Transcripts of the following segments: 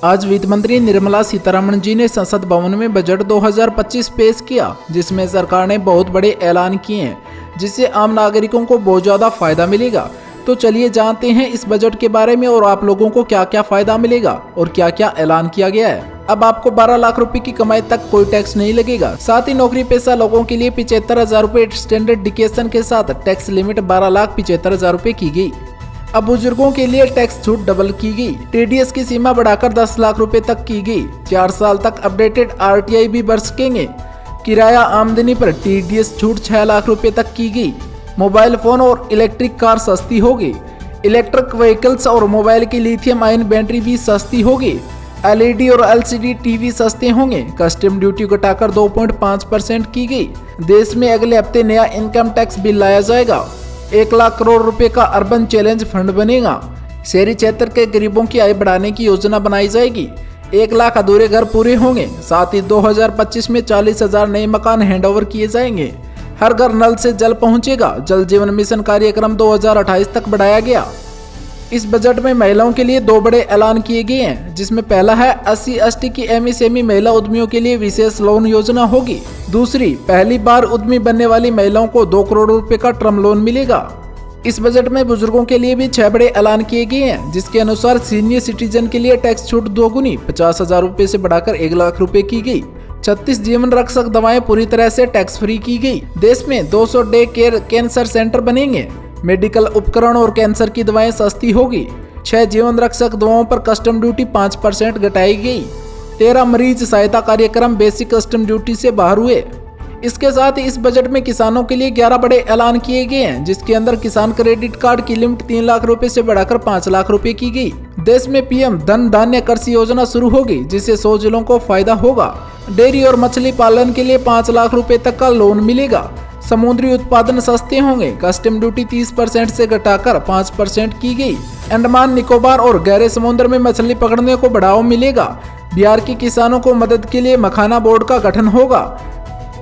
आज वित्त मंत्री निर्मला सीतारमण जी ने संसद भवन में बजट 2025 पेश किया, जिसमें सरकार ने बहुत बड़े ऐलान किए हैं जिससे आम नागरिकों को बहुत ज्यादा फायदा मिलेगा। तो चलिए जानते हैं इस बजट के बारे में और आप लोगों को क्या क्या फायदा मिलेगा और क्या क्या ऐलान किया गया है। अब आपको 12 लाख रुपए की कमाई तक कोई टैक्स नहीं लगेगा। साथ ही नौकरी पेशा लोगों के लिए 75,000 रुपए स्टैंडर्ड डिडक्शन के साथ टैक्स लिमिट 12,75,000 रुपए की गई। अब बुजुर्गों के लिए टैक्स छूट डबल की गई। टीडीएस की सीमा बढ़ाकर 10 लाख रुपए तक की गई। 4 साल तक अपडेटेड आरटीआई भी भर सकेंगे। किराया आमदनी पर टीडीएस छूट 6 लाख रुपए तक की गई। मोबाइल फोन और इलेक्ट्रिक कार सस्ती होगी। इलेक्ट्रिक व्हीकल्स और मोबाइल की लिथियम आयन बैटरी भी सस्ती होगी। एलईडी और एलसीडी टीवी सस्ते होंगे। कस्टम ड्यूटी घटाकर 2.5% की गई। देश में अगले हफ्ते नया इनकम टैक्स बिल लाया जाएगा। 1 लाख करोड़ रुपए का अर्बन चैलेंज फंड बनेगा। शहरी क्षेत्र के गरीबों की आय बढ़ाने की योजना बनाई जाएगी। 1 लाख अधूरे घर पूरे होंगे। साथ ही 2025 में 40,000 नए मकान हैंडओवर किए जाएंगे। हर घर नल से जल पहुंचेगा। जल जीवन मिशन कार्यक्रम 2028 तक बढ़ाया गया। इस बजट में महिलाओं के लिए 2 बड़े ऐलान किए गए हैं, जिसमें पहला है SC/ST की एमएसएमई महिला उद्यमियों के लिए विशेष लोन योजना होगी। दूसरी, पहली बार उद्यमी बनने वाली महिलाओं को 2 करोड़ रुपए का टर्म लोन मिलेगा। इस बजट में बुजुर्गों के लिए भी 6 बड़े ऐलान किए गए हैं, जिसके अनुसार सीनियर सिटीजन के लिए टैक्स छूट 2 गुनी 50,000 रुपए से बढ़ाकर 1 लाख रुपए की गई। 36 जीवन रक्षक दवाएं पूरी तरह से टैक्स फ्री की गई। देश में 200 डे केयर कैंसर सेंटर बनेंगे। मेडिकल उपकरण और कैंसर की दवाएं सस्ती होगी। 6 जीवन रक्षक दवाओं पर कस्टम ड्यूटी 5% घटाई गई। 13 मरीज सहायता कार्यक्रम बेसिक कस्टम ड्यूटी से बाहर हुए। इसके साथ ही इस बजट में किसानों के लिए 11 बड़े ऐलान किए गए हैं, जिसके अंदर किसान क्रेडिट कार्ड की लिमिट 3 लाख रुपए से बढ़ाकर 5 लाख रुपए की गई। देश में पीएम धन धान्य कृषि योजना शुरू होगी, जिससे 100 जिलों को फायदा होगा। डेयरी और मछली पालन के लिए 5 लाख रुपए तक का लोन मिलेगा। समुद्री उत्पादन सस्ते होंगे। कस्टम ड्यूटी 30% से घटाकर 5% की गई। अंडमान निकोबार और गहरे समुद्र में मछली पकड़ने को बढ़ावा मिलेगा। बिहार के किसानों को मदद के लिए मखाना बोर्ड का गठन होगा।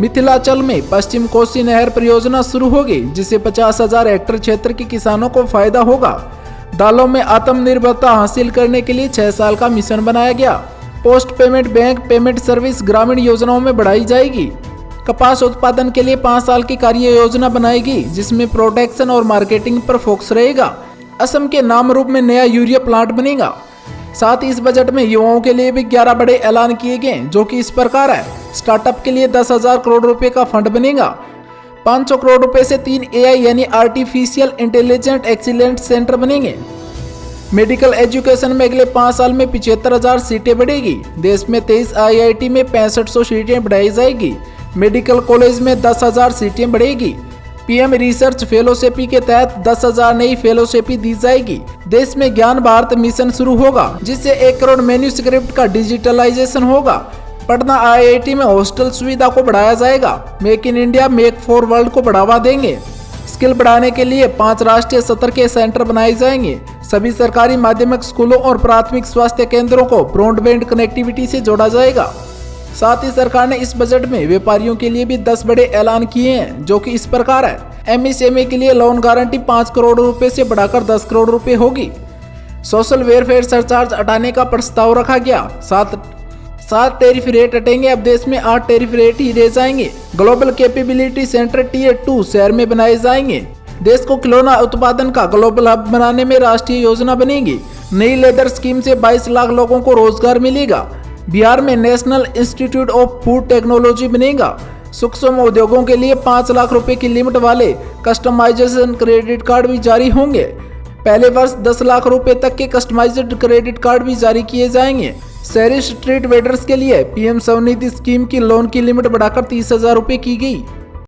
मिथिलांचल में पश्चिम कोसी नहर परियोजना शुरू होगी, जिससे 50,000 हेक्टेयर क्षेत्र के किसानों को फायदा होगा। दालों में आत्मनिर्भरता हासिल करने के लिए 6 साल का मिशन बनाया गया। Post payment bank payment service ग्रामीण योजनाओं में बढ़ाई जाएगी। कपास उत्पादन के लिए 5 साल की कार्य योजना बनाएगी, जिसमें प्रोडक्शन और मार्केटिंग पर फोकस रहेगा। असम के नाम रूप में नया यूरिया प्लांट बनेगा। साथ ही इस बजट में युवाओं के लिए भी 11 बड़े ऐलान किए गए, जो कि इस प्रकार है। स्टार्टअप के लिए 10,000 करोड़ रुपए का फंड बनेगा। 500 करोड़ रुपए से 3 AI यानी आर्टिफिशियल इंटेलिजेंट एक्सीलेंट सेंटर बनेंगे। मेडिकल एजुकेशन में अगले 5 साल में 75,000 सीटें बढ़ेगी। देश में 23 IIT में 6500 सीटें बढ़ाई जाएगी। मेडिकल कॉलेज में 10,000 सीटें बढ़ेगी। पीएम रिसर्च फेलोशिप के तहत 10,000 नई फेलोशिप दी जाएगी। देश में ज्ञान भारत मिशन शुरू होगा, जिससे 1 करोड़ मैन्युस्क्रिप्ट का डिजिटलाइजेशन होगा। पटना IIT में हॉस्टल सुविधा को बढ़ाया जाएगा। Make in India make for world को बढ़ावा देंगे। स्किल बढ़ाने के लिए 5 राष्ट्रीय स्तर के सेंटर बनाए जाएंगे। सभी सरकारी माध्यमिक स्कूलों और प्राथमिक स्वास्थ्य केंद्रों को ब्रॉडबैंड कनेक्टिविटी से जोड़ा जाएगा। साथ ही सरकार ने इस बजट में व्यापारियों के लिए भी 10 बड़े ऐलान किए हैं, जो कि इस प्रकार है। MSME के लिए लोन गारंटी 5 करोड़ रुपए से बढ़ाकर 10 करोड़ रुपए होगी। सोशल वेलफेयर सरचार्ज हटाने का प्रस्ताव रखा गया। 7 टैरिफ रेट हटेंगे। अब देश में 8 टैरिफ रेट ही रह जाएंगे। ग्लोबल कैपेबिलिटी सेंटर Tier 2 शहर में बनाए जाएंगे। देश को खिलौना उत्पादन का ग्लोबल हब बनाने में राष्ट्रीय योजना बनेगी। नई लेदर स्कीम से 22 लाख लोगों को रोजगार मिलेगा। बिहार में national institute of food technology बनेगा। सूक्ष्म उद्योगों के लिए 5 लाख रुपए की लिमिट वाले कस्टमाइजेशन क्रेडिट कार्ड भी जारी होंगे। पहले वर्ष 10 लाख रुपए तक के कस्टमाइज्ड क्रेडिट कार्ड भी जारी किए जाएंगे। शहरी स्ट्रीट वेंडर्स के लिए PM स्वनिधि स्कीम की लोन की लिमिट बढ़ाकर 30,000 रुपए की गई।